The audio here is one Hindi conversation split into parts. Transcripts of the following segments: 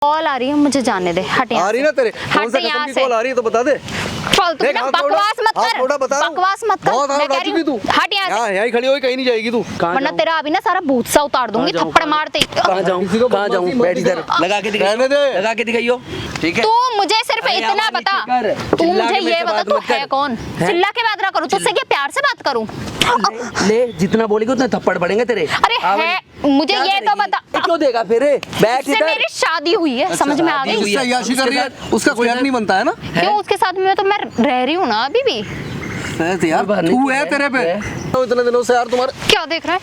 कॉल आ रही है, मुझे जाने दे। हट यहाँ आ रही ना तेरे कौन सा किस्म की कॉल आ रही है तो बता दे। बकवास मत कर, बकवास मत कर। मैं कह रही हूँ हट यहाँ से। यहीं खड़ी होगी, कहीं नहीं जाएगी तू। वरना तेरा अभी ना सारा भूत सा उतार दूंगी थप्पड़ मारते। कहाँ जाऊँ बैठ इधर, लगा के दिखाइयो। ठीक है, तू मुझे सिर्फ इतना बता, तू मुझे ये बता तू है कौन। चिल्ला के बात ना करूँ, तुझसे क्या प्यार से बात करूँ? ले जितना बोलेगी उतना थप्पड़ पड़ेंगे तेरे। अरे है, मुझे ये तो बता। क्यों देगा फिर? बैठ इधर। मेरी शादी हुई है, समझ में आ गई? उससे अय्याशी कर रही है, उसका कोई हक नहीं बनता है ना। क्यों? उसके साथ में तो मैं रह रही हूँ ना अभी भी। यार तू है तेरे पे तो इतने दिनों से यार तुम्हारे क्या देख रहा है?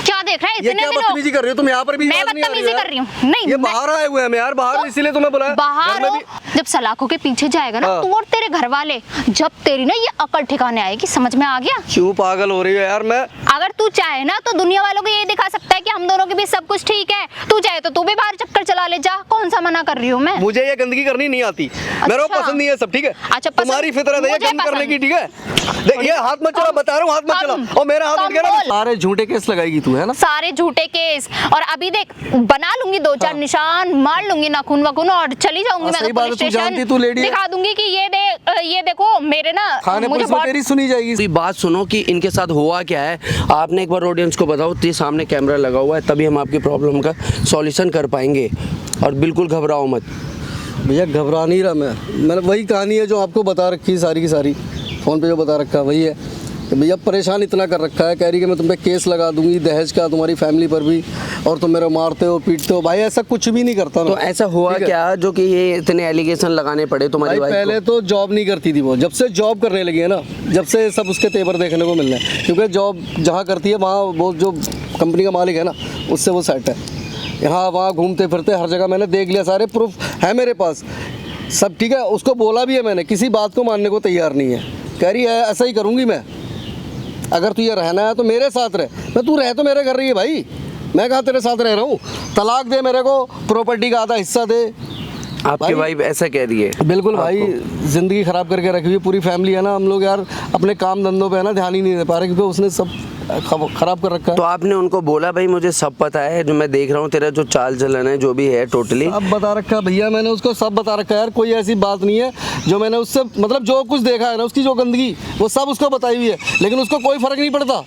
क्या देख रहा है इतने दिनों? बदतमीजी कर रही हो तुम यहाँ पर भी? मैं बदतमीजी कर रही हूँ? नहीं, ये बाहर आए हुए हैं यार, बाहर इसीलिए तुम्हें बुलाया। बाहर हो, जब सलाखों के पीछे जाएगा ना तू और तेरे घर वाले, जब तेरी ना ये अकल ठिकाने आएगी। समझ में आ गया? क्यों पागल हो रही है यार? मैं अगर तू चाहे ना तो दुनिया वालों को ये दिखा सकता है कि हम दोनों के बीच सब कुछ ठीक है। तू चाहे तो तू भी बाहर चक्कर चला ले जा। कौन सा मना कर रही हूँ मैं? मुझे ये गंदगी करनी नहीं आती, मेरे को पसंद नहीं है सब। ठीक है, अच्छा, तुम्हारी फितरत है ये गंद करने की। ठीक है, देख ये हाथ मत चला, बता रहा हूँ, हाथ मत चला। और मेरा हाथ उठ गया ना, सारे झूठे केस लगाएगी तू, है ना? सारे झूठे केस। और अभी देख बना लूंगी 2-4 निशान, मार लूंगी नाखून वाखून और चली जाऊंगी मैं तो पुलिस स्टेशन। दिखा दूंगी कि ये देखो मेरे ना थाने पुलिस में तेरी सुनी जाएगी। बात सुनो कि इनके साथ हुआ क्या है। आपने एक बार ऑडियंस को बताओ, तो सामने कैमरा लगा हुआ है, तभी हम आपकी प्रॉब्लम का सॉल्यूशन कर पाएंगे। और बिल्कुल घबराओ मत। भैया घबरा नहीं रहा मैंने वही कहानी है जो आपको बता रखी, सारी की सारी फोन पे जो बता रखा है वही है कि भैया परेशान इतना कर रखा है। कह रही कि मैं तुम पे केस लगा दूंगी दहेज का, तुम्हारी फैमिली पर भी, और तुम मेरे मारते हो पीटते हो। भाई ऐसा कुछ भी नहीं करता। तो ऐसा हुआ क्या जो कि ये इतने एलिगेशन लगाने पड़े तुम्हारी वाइफ को? पहले तो जॉब नहीं करती थी वो, जब से जॉब करने लगी है ना, जब से सब उसके तेवर देखने को मिल रहे हैं। क्योंकि जॉब जहाँ करती है वहाँ वो जो कंपनी का मालिक है ना, उससे वो सेट है। यहाँ वहाँ घूमते फिरते हर जगह मैंने देख लिया, सारे प्रूफ है मेरे पास सब। ठीक है, उसको बोला भी है मैंने, किसी बात को मानने को तैयार नहीं है। कह रही है ऐसा ही करूँगी मैं, अगर तू ये रहना है तो मेरे साथ रह। मैं तू रह तो मेरे घर रही है भाई, मैं कहाँ तेरे साथ रह रहा हूँ? तलाक दे मेरे को, प्रॉपर्टी का आधा हिस्सा दे। आपकी वाइफ ऐसा कह रही है? बिल्कुल भाई, ज़िंदगी ख़राब करके रखी हुई पूरी फैमिली है ना। हम लोग यार अपने काम धंधों पे है ना ध्यान ही नहीं दे पा रहे, क्योंकि उसने सब ख़राब कर रखा है। तो आपने उनको बोला भाई मुझे सब पता है, जो मैं देख रहा हूँ तेरा जो चाल चलन है जो भी है टोटली अब बता रखा भैया मैंने उसको, सब बता रखा है यार। कोई ऐसी बात नहीं है जो मैंने उससे, मतलब जो कुछ देखा है ना उसकी जो गंदगी, वो सब उसको बताई हुई है। लेकिन उसको कोई फ़र्क नहीं पड़ता,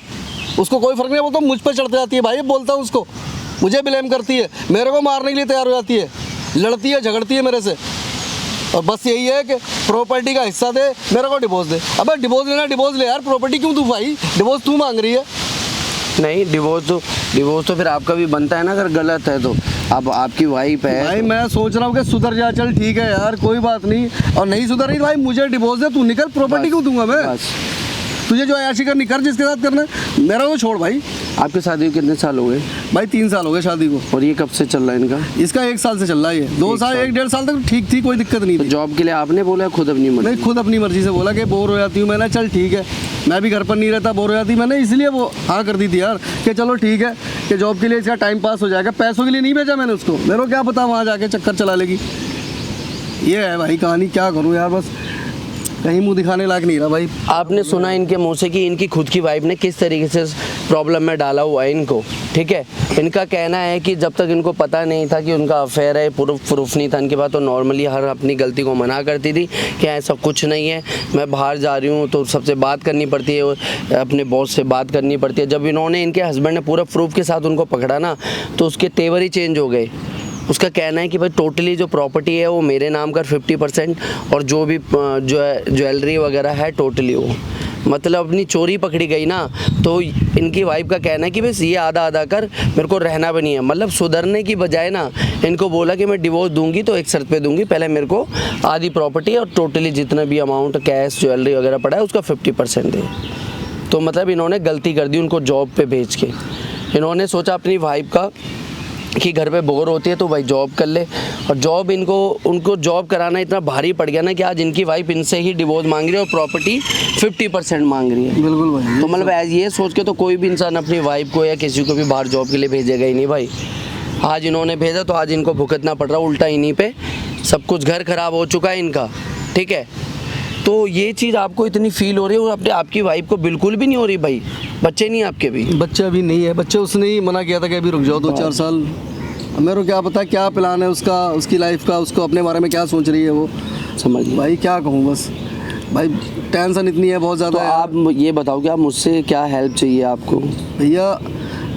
उसको कोई फ़र्क नहीं। वो तो मुझ पर चढ़ते जाती है भाई, बोलता हूँ उसको, मुझे ब्लेम करती है, मेरे को मारने के लिए तैयार हो जाती है, लड़ती है झगड़ती है मेरे से। और बस यही है कि प्रॉपर्टी का हिस्सा दे, मेरे को डिवोर्स दे। अबे डिवोर्स लेना डिवोर्स ले यार, प्रॉपर्टी क्यों तू भाई? डिवोर्स तू मांग रही है। नहीं, डिवोर्स तो फिर आपका भी बनता है ना अगर गलत है तो। अब आपकी वाइफ है भाई, मैं सोच रहा हूँ कि सुधर जा, चल ठीक है यार कोई बात नहीं। और नहीं सुधर रही भाई, मुझे डिवोर्स दे, तू निकल। प्रॉपर्टी क्यों दूंगा मैं? तुझे जो अयाशी करनी कर, जिसके साथ करना है, मेरा वो छोड़ भाई। आपकी शादी को कितने साल हो गए? भाई 3 साल हो गए शादी को। और ये कब से चल रहा है इनका? इसका 1 साल से चल रहा है ये। 2 साल 1-1.5 साल तक ठीक थी, कोई दिक्कत नहीं तो थी। जॉब के लिए आपने बोला खुद अपनी मर्जी? नहीं, खुद अपनी मर्जी से बोला कि बोर हो जाती हूँ। मैंने चल ठीक है, मैं भी घर पर नहीं रहता, बोर हो जाती मैंने, इसलिए वो हाँ कर दी थी यार कि चलो ठीक है कि जॉब के लिए इसका टाइम पास हो जाएगा। पैसों के लिए नहीं भेजा मैंने उसको, मेरे को क्या पता वहाँ जाके चक्कर चला लेगी। ये है भाई कहानी, क्या करूँ यार, बस कहीं मुंह दिखाने लायक नहीं रहा भाई। आपने सुना इनके मुंह से कि इनकी खुद की वाइफ ने किस तरीके से प्रॉब्लम में डाला हुआ है इनको। ठीक है, इनका कहना है कि जब तक इनको पता नहीं था कि उनका अफेयर है, प्रूफ नहीं था इनके पास, तो नॉर्मली हर अपनी गलती को मना करती थी कि ऐसा कुछ नहीं है, मैं बाहर जा रही हूँ तो सबसे बात करनी पड़ती है, अपने बॉस से बात करनी पड़ती है। जब इन्होंने, इनके हस्बैंड ने पूरा प्रूफ के साथ उनको पकड़ा ना, तो उसके तेवर ही चेंज हो गए। उसका कहना है कि भाई टोटली जो प्रॉपर्टी है वो मेरे नाम कर 50%, और जो भी जो है ज्वेलरी वगैरह है टोटली वो, मतलब अपनी चोरी पकड़ी गई ना। तो इनकी वाइफ का कहना है कि बस ये आधा आधा कर, मेरे को रहना भी नहीं है। मतलब सुधरने की बजाय ना इनको बोला कि मैं डिवोर्स दूंगी तो एक शर्त पे दूंगी, पहले मेरे को आधी प्रॉपर्टी और टोटली जितना भी अमाउंट कैश ज्वेलरी वगैरह पड़ा है उसका 50% दे। तो मतलब इन्होंने गलती कर दी उनको जॉब पे भेज के। इन्होंने सोचा अपनी वाइफ का कि घर पे बोर होती है तो भाई जॉब कर ले, और जॉब उनको जॉब कराना इतना भारी पड़ गया ना कि आज इनकी वाइफ इनसे ही डिवोर्स मांग रही है और प्रॉपर्टी 50% मांग रही है। बिल्कुल भाई, तो मतलब ये सोच के तो कोई भी इंसान अपनी वाइफ को या किसी को भी बाहर जॉब के लिए भेजेगा ही नहीं भाई। आज इन्होंने भेजा तो आज इनको भुगतना पड़ रहा उल्टा इन्हीं पे, सब कुछ घर खराब हो चुका है इनका। ठीक है, तो ये चीज़ आपको इतनी फील हो रही है और अपने आपकी वाइफ को बिल्कुल भी नहीं हो रही भाई? बच्चे नहीं आपके भी? बच्चा भी नहीं है, बच्चे उसने ही मना किया था कि अभी रुक जाओ 2-4 साल। मेरे को क्या पता क्या प्लान है उसका, उसकी लाइफ का, उसको अपने बारे में क्या सोच रही है वो। समझ लिया भाई क्या कहूँ, बस भाई टेंशन इतनी है बहुत तो ज़्यादा। आप ये बताओ कि आप मुझसे क्या हेल्प चाहिए आपको? भैया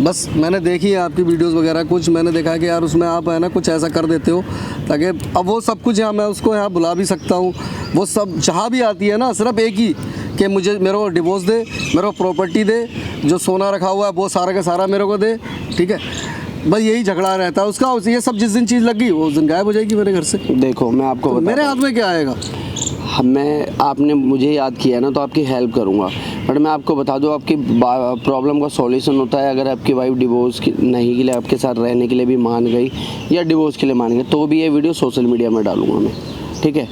बस मैंने देखी है आपकी वीडियोस वगैरह, कुछ मैंने देखा कि यार उसमें आप है ना कुछ ऐसा कर देते हो ताकि अब वो सब कुछ यहाँ मैं उसको यहाँ बुला भी सकता हूँ, वो सब जहाँ भी आती है ना सिर्फ एक ही कि मुझे मेरे को डिवोर्स दे, मेरे को प्रॉपर्टी दे, जो सोना रखा हुआ है वो सारा का सारा मेरे को दे, ठीक है। बस यही झगड़ा रहता है उसका। ये सब जिस दिन चीज़ लग गई वो उस दिन गायब हो जाएगी मेरे घर से। देखो मैं आपको तो मेरे हाथ में क्या आएगा? मैं आपने मुझे याद किया ना तो आपकी हेल्प करूंगा, बट मैं आपको बता दूं आपकी प्रॉब्लम का सॉल्यूशन होता है अगर आपकी वाइफ डिवोर्स नहीं के लिए आपके साथ रहने के लिए भी मान गई या डिवोर्स के लिए मान गई तो भी ये वीडियो सोशल मीडिया में डालूंगा मैं, ठीक है।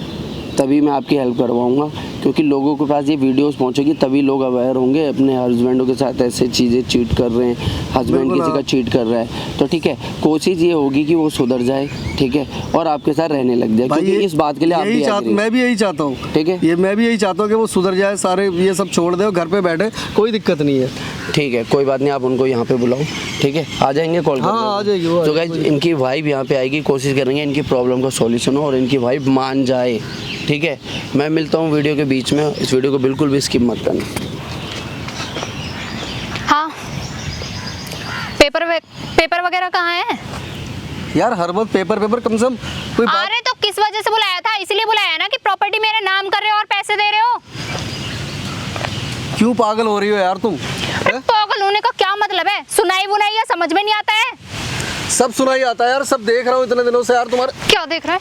तभी मैं आपकी हेल्प करवाऊंगा, क्योंकि लोगों के पास ये वीडियोस पहुंचेगी तभी लोग अवेयर होंगे अपने हस्बैंडों के साथ ऐसे चीज़ें चीट कर रहे हैं, हस्बैंड किसी का चीट कर रहा है तो ठीक है, कोशिश ये होगी कि वो सुधर जाए, ठीक है, और आपके साथ रहने लग जाए, क्योंकि इस बात के लिए आप भी मैं भी यही चाहता हूँ, ठीक है, ये मैं भी यही चाहता हूँ कि वो सुधर जाए, सारे ये सब छोड़ दे और घर पे बैठे, कोई दिक्कत नहीं है। ठीक है, कोई बात नहीं, आप उनको यहाँ पे बुलाओ, ठीक है, आ जाएंगे कॉल कर। हाँ आ जाएगी वो। तो गाइस इनकी वाइफ यहाँ पे आएगी, कोशिश करेंगे इनकी प्रॉब्लम का सॉल्यूशन हो और इनकी वाइफ मान जाए, ठीक है। मैं मिलता हूँ वीडियो के बीच में, इस वीडियो को बिल्कुल भी स्किप मत करना। हाँ पेपर वगैरह कहाँ है यार? हर वक्त पेपर कम से कम कोई बात। अरे तो किस वजह से बुलाया था? इसलिए बुलाया ना कि प्रॉपर्टी मेरे नाम कर रहे हो और पैसे दे रहे हो। क्यों पागल हो रही हो यार तुम? पागल होने का क्या मतलब है? सुनाई बुनाई या समझ में नहीं आता है? सब सुनाई आता है यार, सब देख रहा हूँ इतने दिनों से यार तुम्हारे। क्या देख रहा है?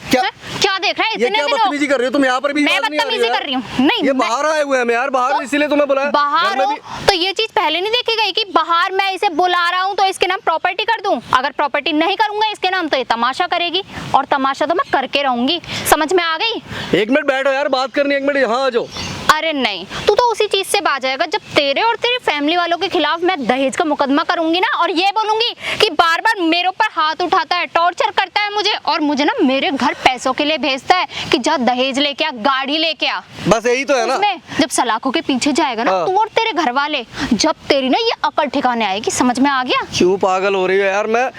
क्या देख रहा है? ये क्या बदतमीजी कर रही हो तुम? यहाँ पर भी मैं बदतमीजी कर रही हूँ? नहीं, ये बाहर आए हुए हैं यार, बाहर इसीलिए तुम्हें बुलाया। बाहर हो तो ये चीज पहले नहीं देखी गई कि बाहर मैं इसे बुला रहा हूँ तो इसके नाम प्रॉपर्टी कर दूं? अगर प्रॉपर्टी नहीं करूंगा इसके नाम तो ये तमाशा करेगी, और तमाशा तो मैं करके रहूंगी। समझ में आ गई? एक मिनट बैठो यार, बात करनी, एक मिनट यहाँ आ जाओ। अरे नहीं, तू तो उसी चीज से बाज जाएगा जब तेरे और तेरी फैमिली वालों के खिलाफ मैं दहेज का मुकदमा करूंगी ना, और ये बोलूंगी कि बार बार मेरे ऊपर हाथ उठाता है, टॉर्चर करता है मुझे, और मुझे ना मेरे घर पैसों के लिए भेजता है कि जा दहेज लेके आ, गाड़ी लेके आ। बस यही तो है ना। जब सलाखों के पीछे जाएगा ना तू और तेरे घर वाले, जब तेरी ना ये अकल ठिकाने आएगी। समझ में आ गया? क्यों पागल हो रही हो यार? मैं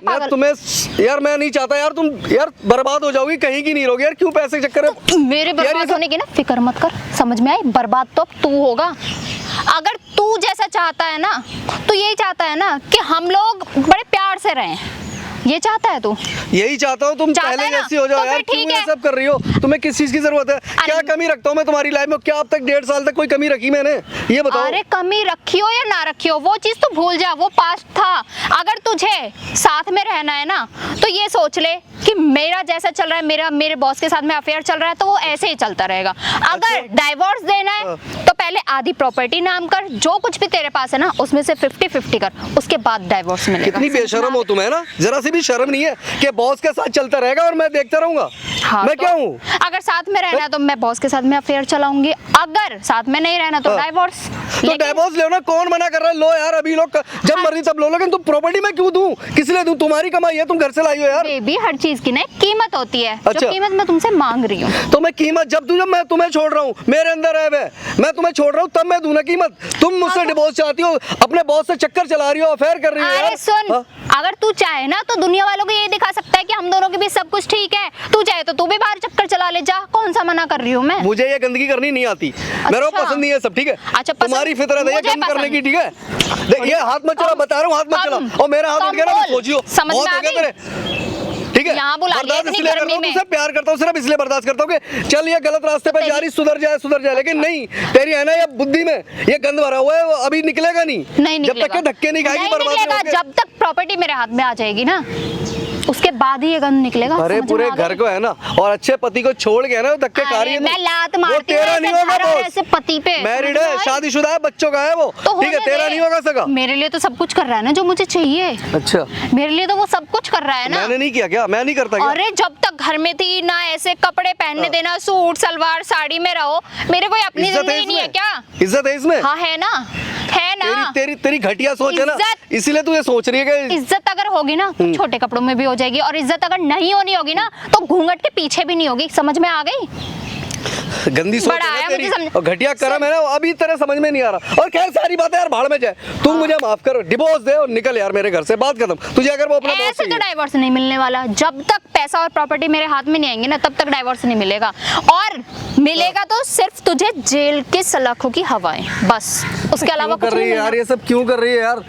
पागल? तुम्हें यार मैं नहीं चाहता यार, तुम यार बर्बाद हो जाओगी, कहीं की नहीं रहोगी यार। क्यों पैसे के चक्कर में? मेरे बर्बाद होने की ना फिक्र मत कर, समझ में आई? बर्बाद तो तू होगा। अगर तू जैसा चाहता है ना, तो यही चाहता है ना कि हम लोग बड़े प्यार से रहें, ये चाहता है तू? यही चाहता हूँ, तुम पहले जैसी हो जाओ यार। क्यों ये सब कर रही हो? तुम्हें किस चीज की जरूरत है? क्या कमी रखता हूँ मैं तुम्हारी लाइफ में? क्या अब तक 1.5 साल तक कोई कमी रखी मैंने? ये बताओ। अरे कमी रखी हो या ना रखी हो वो चीज तो भूल जा, वो पास्ट था। अगर तुझे साथ में रहना है ना तो ये सोच ले कि मेरा जैसा चल रहा है, मेरे बॉस के साथ में अफेयर चल रहा है तो वो ऐसे ही चलता रहेगा। अगर डाइवोर्स देना है तो पहले आधी प्रॉपर्टी नाम कर, जो कुछ भी तेरे पास है ना उसमें से 50-50 कर, उसके बाद डाइवोर्स मिलेगा। कितनी बेशरम हो तुम, है ना? जरा सी भी शर्म नहीं है कि बॉस के साथ चलता रहेगा और मैं देखता रहूंगा? हाँ, मैं तो क्या हूँ? अगर साथ में रहना है तो मैं बॉस के साथ में अफेयर चलाऊंगी, अगर साथ में नहीं रहना तो डाइवोर्स। तो डाइवोर्स लो ना, कौन मना कर रहा है? लो यार, अभी लोग जब मर्जी तब लो, लेकिन तुम प्रॉपर्टी में क्यों दूं? किस लिए दूं? तुम्हारी कमाई है, तुम घर से लाई हो यार। बेबी हर चीज की ना एक कीमत होती है। अच्छा। जो कीमत मैं तुमसे मांग रही हूँ तो मैं कीमत जब मैं तुम्हें छोड़ रहा हूँ, मेरे अंदर है मैं तुम्हें छोड़ रहा हूँ तब मैं दूं ना कीमत। तुम मुझसे डिवोर्स चाहती हो, अपने बॉस से चक्कर चला रही हो, अफेयर कर रही हो यार। अरे सुन, अगर तू चाहे ना तो दुनिया वालों को ये दिखा सकता है कि हम दोनों के बीच सब कुछ ठीक है। तू चाहे तो तू भी बाहर चक्कर चला ले जा, कौन सा मना कर रही हूँ मैं? मुझे ये गंदगी करनी नहीं आती। मेरे को पसंद नहीं है सब, ठीक है? अच्छा, तुम्हारी फितरत है ये गंद करने की, ठीक है? देख ये हाथ मत चला, बता रहा हूँ, हाथ मत चला। और मेरा हाथ उठ गया ना तो सोचियो, बहुत हो गया तेरे, ठीक है? यहाँ बुला लिया इतनी गर्मी में। प्यार करता हूँ, सिर्फ इसलिए बर्दाश्त करता हूँ कि चल ये गलत रास्ते पे जा रही, सुधर जाए, लेकिन नहीं, तेरी है ना ये बुद्धि में ये गंद भरा हुआ है, वो अभी निकलेगा नहीं। निकलेगा। जब तक के धक्के नहीं खाएगी, बर्बाद जब तक प्रॉपर्टी मेरे हाथ में आ जाएगी ना उसके बाद ही ये गंद निकलेगा। अरे पूरे घर को है ना, और अच्छे पति को छोड़ के ना धक्के खा रही है। मैं लात मारती हूँ, तेरा नहीं होगा बॉस। ऐसे पति पे मैरिड है, शादीशुदा है, बच्चों का है वो, ठीक है? तेरा नहीं होगा सगा। मेरे लिए तो सब कुछ कर रहा है ना जो मुझे चाहिए। अच्छा, मेरे लिए तो वो सब कुछ कर रहा है ना। मैंने नहीं किया क्या? मैं नहीं करता क्या? अरे जब तक घर में थी ना ऐसे कपड़े पहनने देना, सूट सलवार साड़ी में रहो। मेरे कोई अपनी जिंदगी नहीं है क्या? इज्जत है इसमें? हाँ है ना, है ना। तेरी घटिया सोच है ना, इसीलिए तू ये सोच रही है कि इज्जत अगर होगी ना तो छोटे कपड़ों में भी हो जाएगी, और इज्जत अगर नहीं होनी होगी ना तो घूंघट के पीछे भी नहीं होगी। समझ में आ गई? गंदी सोच बड़ा है ना आया, तेरी, मुझे समझ- और घटिया कर्म है ना, अभी तेरे समझ में नहीं आ रहा। और खैर सारी बातें यार भाड़ में जाए, तू मुझे माफ कर, डिवोर्स दे और निकल यार मेरे घर से, बात खत्म। तुझे अगर वो अपना बॉस ऐसे तो चाहिए, डाइवोर्स नहीं मिलने वाला। जब तक पैसा और प्रॉपर्टी मेरे हाथ में नहीं आएंगे ना, तब तक डाइवोर्स नहीं मिलेगा। और मिलेगा तो सिर्फ तुझे जेल के सलाखों की हवाएं, बस। उसके अलावा क्यों कुछ कर रही नहीं है यार मिलेगा। ये सब, क्यों कर रही है यार,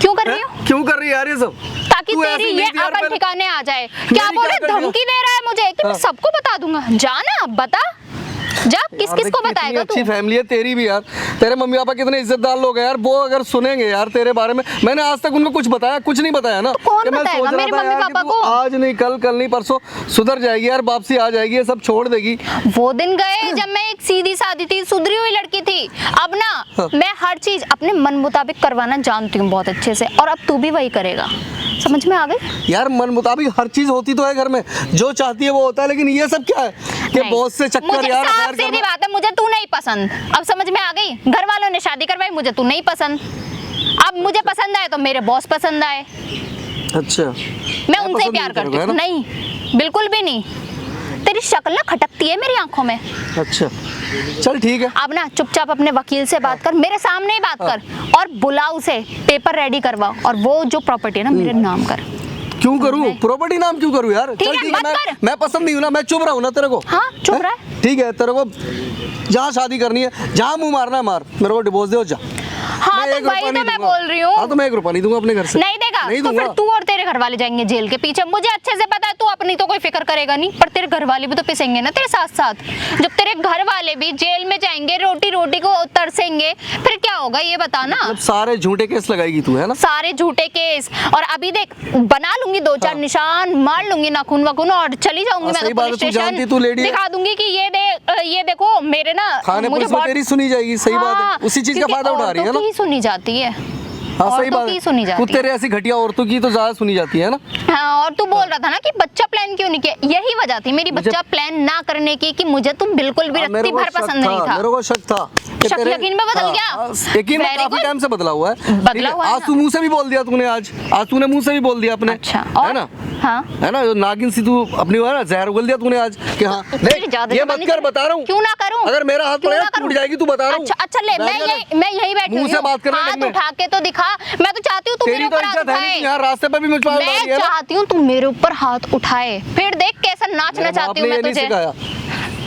क्यों कर रही हो? क्यों कर रही है यार ये सब? ताकि तू तेरी ऐसी ये नहीं थी यार अकल पहले। ठिकाने आ जाए। क्या मेरी बोल क्या रहा है? अकल धमकी दे रहा है मुझे कि मैं हाँ। सबको बता दूंगा। जाना बता, जा, किस किस को बताएगा तू? अच्छी फैमिली है तेरी भी यार, तेरे मम्मी पापा कितने इज्जतदार लोग हैं यार, वो अगर सुनेंगे यार तेरे बारे में, मैंने आज तक उनको कुछ बताया, कुछ नहीं बताया ना। कौन कि मैं बताएगा? सोच रहा मेरे था मम्मी यार कि पापा तू को? आज नहीं कल, कल नहीं परसों सुधर जाएगी यार, वापसी आ जाएगी, ये सब छोड़ देगी। वो दिन गए जब मैं एक सीधी सादी थी, सुधरी हुई लड़की थी। अब ना मैं हर चीज अपने मन मुताबिक करवाना जानती हूँ बहुत अच्छे से, और अब तू भी वही करेगा। समझ में आ गई? यार मन मुताबिक हर चीज होती तो है घर में, जो चाहती है वो होता है, लेकिन ये सब क्या है कि नहीं। बॉस से चक्कर मुझे यार, साफ अफेयर सीधी करना। बात है, मुझे तू नहीं पसंद। अब समझ में आ गई? घर वालों ने शादी करवाई, मुझे तू नहीं पसंद। अब मुझे पसंद आए तो मेरे बॉस पसंद आए, अच्छा मैं उनसे पसंद प्यार नहीं करती करोगे, है हूँ। ना? नहीं, बिल्कुल भी नहीं। तेरी शक्ल ना खटकती है मेरी आंखों में। अच्छा चल ठीक है। अब ना चुपचाप अपने वकील से बात कर, मेरे सामने ही बात कर, और बुला उसे, पेपर रेडी करवा, और वो जो प्रॉपर्टी है ना मेरे नाम कर। क्यों करूं प्रॉपर्टी नाम, क्यों करूं यार? ठीक चल है, ठीक है, मत कर। मैं पसंद नहीं हूं ना, मैं चुप रहा हूं ना तेरे को। हाँ, चुप हैं? रहा है। ठीक है, तेरे को जहाँ शादी करनी है, जहाँ मुंह मारना है मार, मेरे को डिवोर्स दे और जा। हाँ, मैं तो एक रुपया वही तो नहीं मैं दूंगा। बोल रही हूँ। हाँ तो मैं 1 रुपया नहीं दूंगा अपने घर से। नहीं देगा नहीं तो फिर दूंगा। तू और तेरे घर वाले जाएंगे जेल के पीछे। मुझे अच्छे से पता है तू अपनी तो कोई फिक्र करेगा नहीं, पर तेरे घर वाले भी तो पिसेंगे ना तेरे साथ साथ। जब तेरे घर वाले भी जेल में जाएंगे, रोटी रोटी को तरसेंगे, फिर क्या होगा ये बता ना। मतलब सारे झूठे केस लगाएगी तू, है ना? सारे झूठे केस, और अभी देख बना लूंगी 2-4 निशान, मार लूंगी नाखून वाखून, और चली जाऊंगी हाँ, मैं सही तो बात है, पुलिस तू जानती तू स्टेशन, लेडी है। दिखा दूंगी कि ये देखो मेरे ना थाने मुझे पुलिस में बहुत- तेरी सुनी जाएगी, सही बात हाँ, है, उसी चीज का क्योंकि फायदा उठा रही है औरतों ना? की सुनी जाती है। हाँ सही औरतों बात की सुनी है, जाती कुछ तेरे ऐसी घटिया औरतों की तो ज्यादा सुनी जाती है ना? हाँ, और तू बोल रहा था ना कि बच्चा प्लान क्यों नहीं किया, यही वजह थी मेरी मुझे- बच्चा प्लान ना करने की, कि मुझे तुम बिल्कुल भी हाँ, रत्ती भर पसंद नहीं था। मेरे को शक था कि शक तेरे- यकीन में बदल हाँ, गया? हाँ, यकीन में Very काफी good. टाइम से बदला हुआ है। बदला ठीक है, हुआ है आज ना? तू मुंह से भी बोल दिया तूने, आज तूने मुंह से भी बोल दिया अपने। अच्छा, है और ना? हाँ, है ना, जो नागिन सी तू अपनी है ना, जहर उगल दिया तूने आज कि हाँ तेरी देख ज्यादा ये जबानी मत कर, चल- बता रहा हूँ। क्यों ना करूं? अगर मेरा हाथ क्यों पड़ेगा ना टूट करूं? जाएगी, तू बता रहा हूँ। अच्छा ले, मैं यही बैठी मुंह हुई से हूँ। बात करने हाथ लग में। उठा के तो दिखा, मैं तो चाहती हूँ तू मेरे तेरी तो ऊपर हाथ इज्जत है नहीं, उठाए। यहाँ रास्ते पे भी मुझ पर हाथ डाली मैं है ना? चाहती हूँ तू मेरे ऊपर हाथ उठाए, फिर देख कैसा नाचना मेरे चाहती हूँ बाप मैं ने ये नहीं तुझे। सिखाया,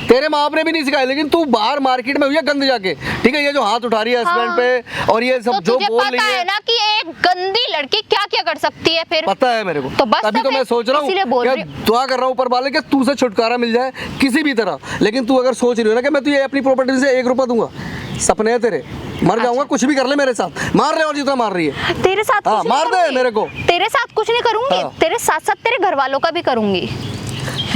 तेरे माँ बाप ने भी नहीं सिखाया, लेकिन तू बाहर मार्केट में हुई है गंद जाके, ठीक है? ये जो हाथ उठा रही है हस्बैंड हाँ। पे, और ये तो सब जो तुझे बोल पता रही है है, ना कि एक गंदी लड़की क्या क्या कर सकती है फिर। पता है मेरे को। तो बस तभी तो तो मैं फिर सोच रहा हूँ इसीलिए बोल कि रही हूँ। दुआ कर रहा हूँ ऊपर वाले कि तू से छुटकारा मिल जाए किसी भी तरह। लेकिन तू अगर सोच रही हो ना कि मैं तुझे अपनी प्रॉपर्टी से 1 रुपया दूंगा, सपने हैं तेरे, मर जाऊंगा, कुछ भी कर ले मेरे साथ, मार ले और जितना मार रही है। तेरे साथ हाँ, कुछ नहीं मार दे करूंगी। मेरे को। तेरे साथ कुछ नहीं करूंगी, हाँ। तेरे साथ साथ तेरे घर वालों का भी करूंगी।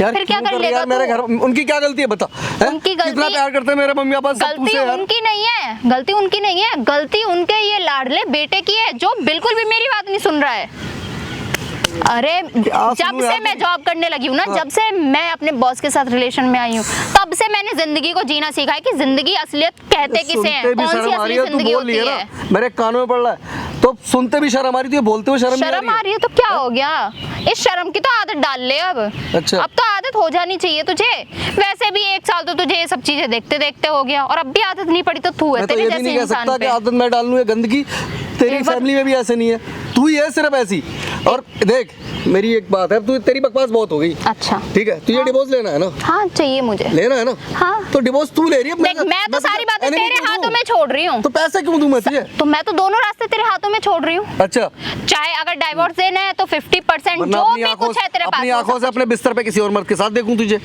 यार फिर क्या क्यों कर रही है लेगा यार मेरे तू? घर, उनकी क्या गलती है बता? हैं? उनकी कितना गलती- प्यार करते हैं मेरे मम्मी पापा सब गलती तुझसे यार। उनकी नहीं है, गलती उनकी नहीं है, गलती उनके ये लाडले बेटे की है, जो बिल्कुल भी मेरी बात नहीं सुन रहा है। अरे क्या जब सुनूं से यार मैं मैं? जॉब करने लगी हूँ ना, हाँ। जब से मैं अपने बॉस के साथ रिलेशन में आई हूँ, तब से मैंने जिंदगी को जीना सीखा है कि जिंदगी असलियत कहते किसे हैं, सुनते भी कौन सी शर्म आ रही असली है, तू जिंदगी बोल रही होती है है। ना, मेरे कानों में पड़ रहा है, तो सुनते भी शर्म आ रही थी, बोलते हुए शर्म नहीं शर्म आ रही है तो क्या हो गया? इस शर्म की तो आदत डाल ले अब। अच्छा। अब तो आदत हो जानी चाहिए तुझे। वैसे भी 1 साल तो तुझे ये सब चीजें देखते देखते हो गया, और अब भी आदत नहीं पड़ी तो तू है मैं तो तेरे ये भी जैसे नहीं कह इंसान सकता कि पे। आदत मैं डाल लूँ ये गंदगी, तेरी एक बार- फैमिली में भी ऐसे नहीं है, तू ही है सिर्फ ऐसी। और देख मेरी एक बात है, तू तेरी बकवास बहुत हो गई, अच्छा, ठीक है? तुझे डिवोर्स लेना है ना? हाँ चाहिए मुझे। लेना है ना? हाँ। तो डिवोर्स तू ले रही है, देख मैं तो सारी बातें enemy तेरे क्यों हाथों दूं? में छोड़ रही हूँ, तो पैसे क्यों दूं मैं तुझे? तो मैं तो दोनों रास्ते तेरे हाथों में छोड़ रही हूँ। अच्छा, चाहे अगर डाइवोर्स देना है तो 50% वरना जो अपनी भी आंखों कुछ है तेरे पास अपनी वो आंखों सब से अपने बिस्तर पे किसी और मर्द के साथ देखूं तुझे,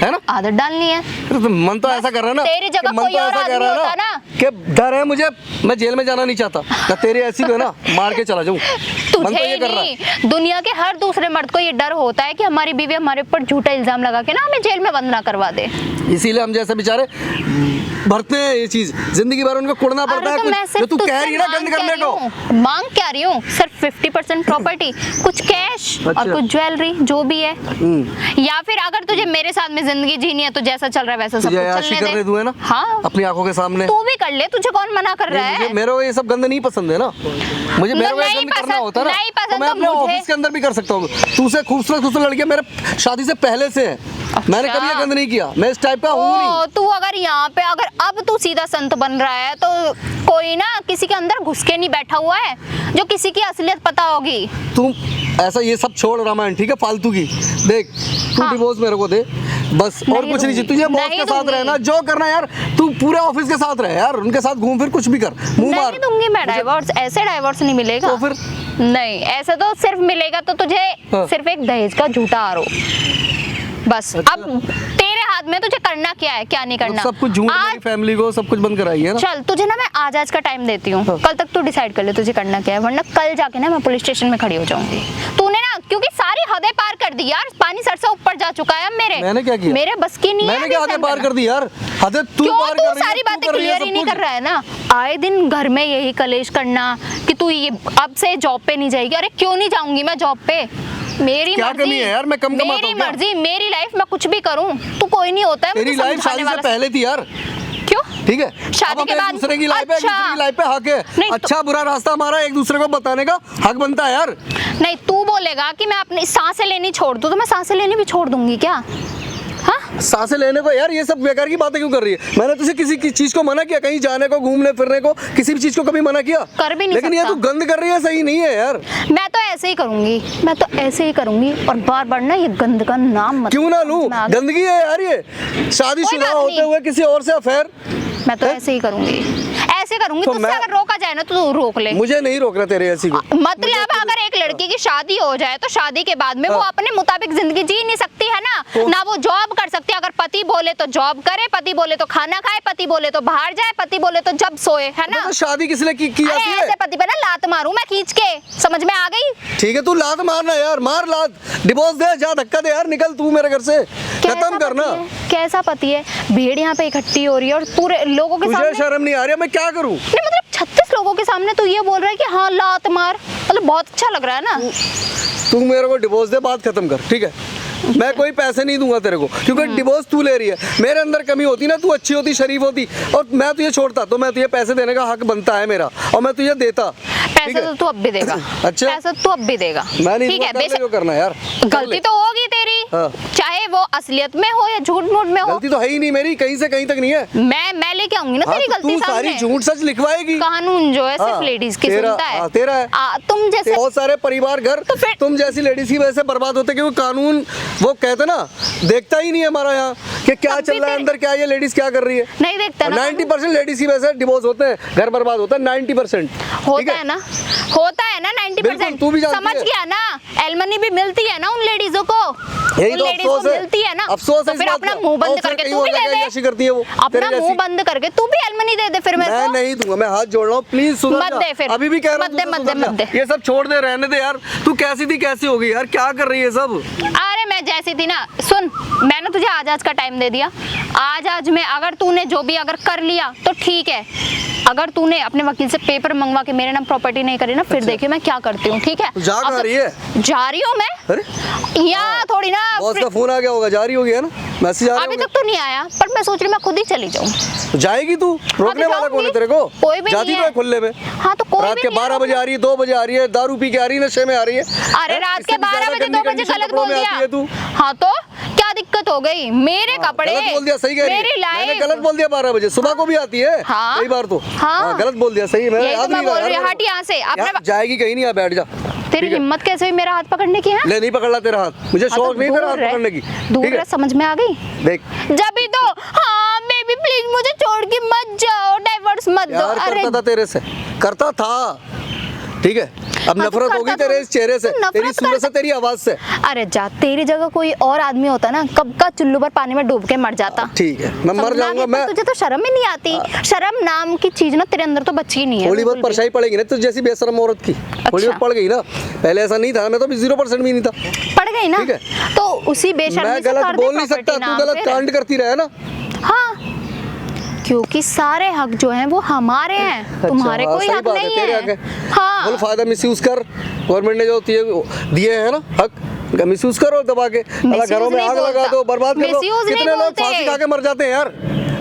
है ना? आदत डालनी है। अरे तो मन तो ऐसा कर रहा है ना, तेरी जगह कि मन कोई तो और ऐसा कह आदमी रहा है होता ना। कि डर है मुझे, मैं जेल में जाना नहीं चाहता, ना तेरे ऐसी तो है ना, मार के चला जाऊं। मन तुझे तो ये ही कर रहा है। नहीं, दुनिया के हर दूसरे मर्द को ये डर होता है कि हमारी बीवी हमारे ऊपर झूठा इल्जाम लगा के ना हमें जेल में बंद ना करवा दे। इसीलिए हम जैसे बेचारे भरते हैं ये चीज, जिंदगी भर उनको कुड़ना पड़ता है। तो मैं कुछ जो सिर्फ तू कह तुझसे रही है ना मांग गंद क्या करने रही को, हूँ? मांग क्या रही हूँ? सिर्फ 50% प्रॉपर्टी, कुछ कैश अच्छा। और कुछ ज्वेलरी जो भी है, या फिर अगर तुझे मेरे साथ में जिंदगी जीनी है तो जैसा चल रहा है वैसा सब तुझे कुछ आशी चलने करने दे। दूं है ना, हाँ, अपनी आंखों के सामने। तू भी कर ले, तुझे कौन मना कर रहा मुझे है? मेरे को ये सब गंद नहीं पसंद है ना, मुझे मेरे को ये नहीं गंद करना पसंद- होता है ना, नहीं पसंद तो मैं तो अपने मुझे- ऑफिस के अंदर भी कर सकता हूँ। तू से खूबसूरत खूबसूरत लड़कियां मेरे शादी से पहले से हैं, मैंने कभी ये गंद नहीं किया, मैं इस टाइप का हूँ नहीं। ओ, तू अगर यहाँ पे अगर अब तू सीधा संत बन रहा है तो कोई ना किसी के अंदर घुस के नहीं बैठा हुआ है जो किसी की असलियत पता होगी। तू ऐसा ये सब छोड़ रामायण, ठीक है, फालतू की। देख तू हाँ। डिवोर्स मेरे को दे बस, और नहीं कुछ नहीं चाहिए तुझे। बॉस नहीं के साथ दूंगी। रहना, जो करना है यार, तू पूरे ऑफिस के साथ रहे यार, उनके साथ घूम फिर, कुछ भी कर, मुंह मार। नहीं दूंगी मैं डाइवोर्स, ऐसे डाइवोर्स नहीं मिलेगा। तो फिर नहीं, ऐसे तो सिर्फ मिलेगा तो तुझे हाँ। सिर्फ एक दहेज का झूठा आरोप, बस। अच्छा। अब तेरे हाथ में, तुझे करना क्या है क्या नहीं करना। सब कुछ झूठ, मेरी फैमिली को सब कुछ बंद कराई है ना। चल तुझे ना मैं आज का टाइम देती हूँ, हाँ। कल तक तू डिसाइड कर ले तुझे करना क्या है, वरना कल जाके ना मैं पुलिस स्टेशन में खड़ी हो जाऊंगी। तूने ना क्योंकि सारी हदें पार कर दी यार, पानी सर से ऊपर जा चुका है अब मेरे। मैंने क्या किया? मेरे बस की नहीं है मैंने क्या अभी हदें सहन पार करना। कर दी यार? हदें तू क्यों पार तू कर रही है, सारी तू बातें कर रही है क्लियर ही सब नहीं कुछ। कर रहा है ना। आए दिन घर में यही कलेश करना कि तू ये अब से जॉब पे नहीं जाएगी। अरे क्यों नहीं जाऊंगी मैं जॉब पे, मेरी क्या मर्जी। कमी है यार, मैं कम कमाता मेरी हूँ क्या? मर्जी, मेरी लाइफ, मैं कुछ भी करूं, तू कोई नहीं होता है तेरी मुझे लाइफ समझाने शादी से वाला। पहले थी यार, क्यों? ठीक है। शादी अब के हम बाद- एक दूसरे की लाइफ है, एक अच्छा। दूसरे की लाइफ पे हक नहीं है। तो- अच्छा बुरा रास्ता हमारा एक दूसरे को बताने का हक बनता है यार। नहीं, तू बोलेगा कि मैं अपनी सांसें लेनी छोड़ दूं तो मैं सांसें लेनी भी छोड़ दूंगी क्या? हाँ, सांसें लेने को यार, ये सब बेकार की बातें क्यों कर रही है? मैंने तुझे किसी की चीज को मना किया? कहीं जाने को, घूमने फिरने को, किसी भी चीज को कभी मना किया? कर भी नहीं लेकिन ये सकता। तू गंद कर रही है, सही नहीं है यार। मैं तो ऐसे ही करूंगी, मैं तो ऐसे ही करूंगी, और बार बार ना ये गंद का नाम मत। क्यों ना लूं? मैं आगे- गंदगी है यार ये, शादीशुदा बात होते नहीं। हुए किसी और से अफेयर। मैं तो ऐसे ही करूंगी, ऐसे करूंगी। तो तुझसे मैं- अगर रोका जाए ना तो तू रोक ले। मुझे नहीं रोकना तेरे ऐसी को। मतलब अगर एक लड़की की शादी हो जाए तो शादी के बाद में वो हाँ। अपने मुताबिक जिंदगी जी नहीं सकती है ना। तो- ना वो जॉब कर सकती है, अगर पति बोले तो जॉब करे, पति बोले तो खाना खाए, पति बोले तो बाहर जाए, पति बोले तो जब सोए, है ना। तो शादी किस लिए की अरे जाती है? ऐसे पति पे ना लात मारूं मैं खींच के, समझ में आ गई? ठीक है, तू लात मारना यार, मार लात, डिवोर्स दे, जा धक्का दे यार, निकल तू मेरे घर से, खत्म करना। कैसा पति है? भीड़ यहाँ पे इकट्ठी हो रही है और पूरे लोगों के तुझे सामने, शर्म नहीं आ रही है? मैं क्या करूं? नहीं मतलब 36 लोगों के सामने तू ये बोल रहा है कि हाँ लात मार, मतलब बहुत अच्छा लग रहा है ना। तू मेरे को डिवोर्स दे, बात खत्म कर, ठीक है? मैं कोई पैसे नहीं दूंगा तेरे को, क्योंकि डिवोर्स तू ले रही है। मेरे अंदर कमी होती ना, तू अच्छी होती, शरीफ होती, और मैं तुझे छोड़ता तो मैं तुझे पैसे देने का हक बनता है मेरा, और मैं तुझे देता। ठीक पैसा है? तो तू अब भी देगा। अच्छा। पैसा तो अब भी देगा। मैं नहीं ठीक है, दूंगा, कर ले बेशक जो करना है यार, कर गलती ले। तो होगी तेरी, हाँ। चाहे वो असलियत में हो या झूठ मूठ में हो। गलती तो है ही नहीं मेरी, कहीं से कहीं तक नहीं है। मैं लेके आऊंगी ना हाँ, तेरी तो गलती तू सारी सामने। झूठ सच लिखवाएगी। कानून जो है सिर्फ हाँ, लेडीज की तेरा- सुनता है। हाँ, तेरा है। तुम जैसे बहुत सारे परिवार घर तो फिर- तुम जैसी लेडीज की वजह से बर्बाद होते, क्योंकि कानून वो कहते ना, देखता ही नहीं है हमारा यहाँ कि क्या तब भी चल रहा है तेरे- अंदर, क्या ये लेडीज क्या कर रही है। नहीं देखता ना 90% लेडीज की वजह से डिवोर्स होते हैं, घर बर्बाद होता है 90%। होता है ना, होता है ना 90%। बिल्कुल, तू भी जानती समझ है। गया ना, एलमनी भी मिलती है ना उन लेडीजों को, यही उन तो लेडीज को अफसोस है। मिलती है ना। अफसोस तो है इस फिर बात अपना का। मुंह और बंद फिर करके कहीं तू और भी जगह दे ऐसी करती है वो, दे, अपना तेरे मुंह जैसी। बंद करके तू भी एलमनी दे दे फिर मेरे मैं को। नहीं दूंगा, मैं हाथ जोड़ रहा हूँ, प्लीज सुधर मत जा। दे फिर। अभी भी कह रहा मत दे, हूँ, मत दे, सुधर मत जा। दे। ये सब छोड़ दे, रहने दे यार। तू कैसी थी कैसी हो गई यार, क्या कर रही है सब? अरे मैं जैसी थी ना, सुन, मैंने तुझे आज का टाइम दे दिया। आज में अगर तूने जो भी अगर कर लिया तो ठीक है, अगर तूने अपने वकील से पेपर मंगवा के मेरे नाम प्रॉपर्टी नहीं करी ना, फिर देखिए मैं क्या करती हूँ, ठीक है? तू जा कहाँ रही है? जा रही हूँ मैं, अरे यहाँ थोड़ी ना। बॉस का फोन आ गया होगा, जारी हो गया ना, मैसेज आ रहा अभी होगा। तक तो नहीं आया, पर मैं सोच रही मैं खुद ही चली जाऊँ। तो जाएगी तू, रोकने वाला कौन है तेरे को? कोई भी जाती नहीं तो है। है खुले में। हाँ तो कोई रात भी के नहीं है 12 बजे आ रही है, 2 बजे आ रही है, दारू पी के आ रही है, नशे में आ रही है। अरे हैं? रात इससे के भी 12 ज्यादा बजे गंदी 2 बजे कंडीशन गलत कपड़ों बोल में दिया। आती है तू। हाँ तो क्या दिक्कत हो गई? मेरे कपड़े, गलत बोल दिया, सही कह रही है। मेरी मैंने लाइफ। गलत बोल दिया, 12 बजे सुबह को भी आती है हाँ। कई बार तो। हाँ। गलत बोल दिया, सही है, मैंने यही तो याद मैं नहीं बोल रहा रही हूँ, यार। हट यहाँ से अपने। यार, जाएगी कहीं नहीं, यहाँ बैठ जा। तेरी ठीक है? हिम्मत कैसे हुई मेरा हाथ पकड़ने की? है ले, नहीं पकड़ ला तेरा हाथ, मुझे हाँ, तो शौक नहीं तेरा हाथ दूर रह, पकड़ने की। दूर ठीक रह, है, समझ में आ गई? देख जब भी तो हाँ बेबी प्लीज मुझे छोड़ के मत जाओ, डाइवर्स मत दो। यार अरे करता था तेरे से, करता था, ठीक है? अब हाँ, तो नफरत होगी करता तेरे था। इस चेहरे से, तो नफरत तेरी सूरत करता- से, तेरी आवाज से। अरे जा, तेरी जगह कोई और आदमी होता ना, कब का चुल्लू पर पानी में डूब के मर जाता। ठीक है, मैं मर समझ में आ जाऊंगा गई? मैं। पर तुझे तो शर्म ही नहीं आती। शर्म नाम की चीज ना तेरे अंदर तो बची नहीं है थोड़ी बहुत बिल्कुल भी। परछाई पड़ेगी ना, तो जैसी बेशरम औरत की थोड़ी बहुत पड़ गई ना। पहले ऐसा नहीं था, मैं तो अभी 0% भी नहीं था। पड़ गई ना, ठीक है। तो उसी बेशर्मी मैं से गलत कर दे बोल नहीं सकता, property तू नाम गलत पे। कांड करती रहे ना। हाँ, क्योंकि सारे हक जो हैं वो हमारे हैं, तुम्हारे अच्छा, कोई सही हक बात है, नहीं तेरे है। हक है। हाँ बोल फायदा मिसयूज कर, गवर्नमेंट ने जो दिए हैं ना हक, मिसयूज करो दबा के। साला Misuse घरों में नहीं आग लगा बोलता। दो, बर्बाद कर दो। Misuse नहीं कितने लोग बोलते। फांसी खा के मर जाते हैं यार,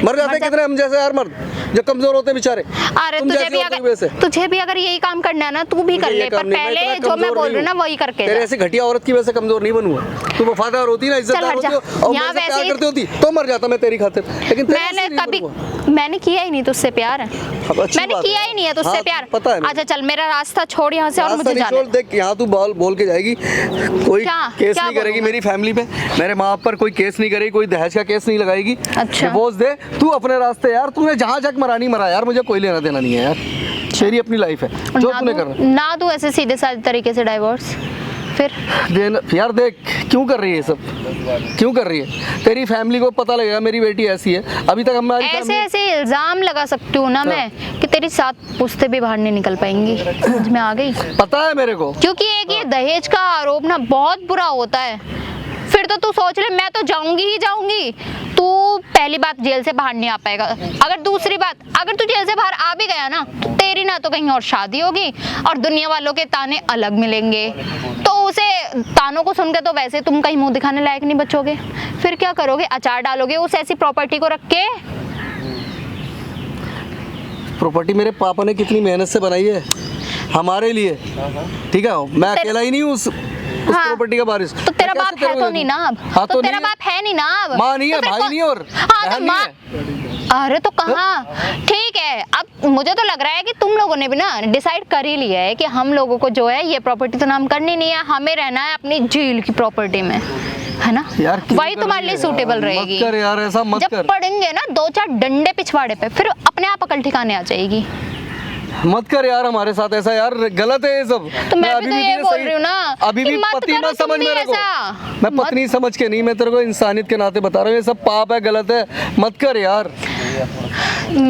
मर जाते हैं कितने हम जैसे यार मर्द। जो कमजोर होते हैं बेचारे। अरे तुम तुझे जैसी भी औरतों की वजह से। तुझे भी अगर यही काम करना है ना तू भी कर मुझे ये ले, पर काम नहीं, पहले इतना जो मैं कमजोर बोल नहीं रही हूँ ना हूँ। वही करके तेरे जा। ऐसे घटिया औरत की वजह से कमजोर नहीं बनूंगा। तू वफादार होती ना, इज्जतदार हट होती जा। हो और यहाँ मेरे से वैसे प्यार ही- करती होती तो मर जाता मैं तेरी खातिर, लेकिन तेरे मैंने से नहीं कभी बनूंगा। मैंने किया ही नहीं तुझसे प्यार। अब अच्छी मैंने बात किया ही नहीं है तुझसे हाँ, प्यार। पता है मुझे। अच्छा चल मेरा रास्ता छोड़ यहाँ से और रास्ता मुझे नहीं जाने छोड़, देख यहाँ तू बोल के जाएगी, कोई क्या? केस क्या नहीं करेगी बोलूंगा? मेरी फैमिली पे, मेरे माँ बाप पर कोई केस नहीं करेगी, कोई दहेज का केस नहीं लगाएगी। अच्छा। डिवोर्स दे तू अपने रास्ते यार, तूने जहाँ जग मरा नहीं मरा यार, मुझे कोई लेना देना नहीं है यार, तेरी अपनी लाइफ है जो तूने करना। ना तू ऐसे सीधे साधे तरीके से डाइवोर्स फिर देना यार, देख क्यों कर रही है ये सब, क्यों कर रही है? तेरी फैमिली को पता लगेगा मेरी बेटी ऐसी है, अभी तक हमारी ऐसे family- ऐसे इल्जाम लगा सकती हूँ ना मैं कि तेरी 7 पुश्ते भी बाहर नहीं निकल पाएंगी। समझ में आ गई? पता है मेरे को। क्योंकि एक ये दहेज का आरोप ना बहुत बुरा होता है। फिर तो तू सोच ले, मैं तो जाऊंगी ही जाऊंगी, तू पहली बात जेल से बाहर नहीं आ पाएगा। अगर दूसरी बात, अगर तू जेल से बाहर आ भी गया ना तो तेरी ना तो कहीं और शादी होगी और दुनिया वालों के ताने अलग मिलेंगे, तो उसे तानों को सुन के तो वैसे तुम कहीं मुंह दिखाने लायक नहीं बचोगे। फिर क्या करोगे? अचार डालोगे उस ऐसी प्रॉपर्टी को रख के? प्रॉपर्टी मेरे पापा ने कितनी मेहनत से बनाई है हमारे लिए, ठीक है, मैं अकेला ही नहीं हूँ उस हाँ। प्रॉपर्टी का वारिस। तो तेरा मैं बाप कैसे है तो तेरे नहीं ना अब? हाँ, तो तेरा नहीं है। बाप है नहीं ना अब? माँ नहीं है, तो फिर भाई कौन- नहीं है और हाँ तो बहन नहीं माँ, है। अरे तो कहाँ? ठीक है, अब मुझे तो लग रहा है कि तुम लोगों ने भी ना डिसाइड कर ही लिया है कि हम लोगों को जो है ये प्रॉपर्टी तो नाम करनी नहीं है, हमें रहना है अपनी झील की प्रॉपर्टी में, है ना? यार क्यों वही कर तुम्हारे रही लिए है यार? सूटेबल रहेगी। मत कर यार, ऐसा मत जब कर। पड़ेंगे ना 2-4 डंडे पिछवाड़े पे, फिर अपने आप अकल ठिकाने आ जाएगी। मत कर यार हमारे साथ ऐसा यार, गलत है ये सब। तो मैं भी तो अभी ये तुझे बोल सही- रही हूँ ना अभी कि भी मत पति करो मत तुम समझ भी मेरे को, ऐसा। मैं मत- पत्नी समझ के नहीं, मैं तेरे को इंसानियत के नाते बता रहा हूँ, ये सब पाप है, गलत है, मत कर यार।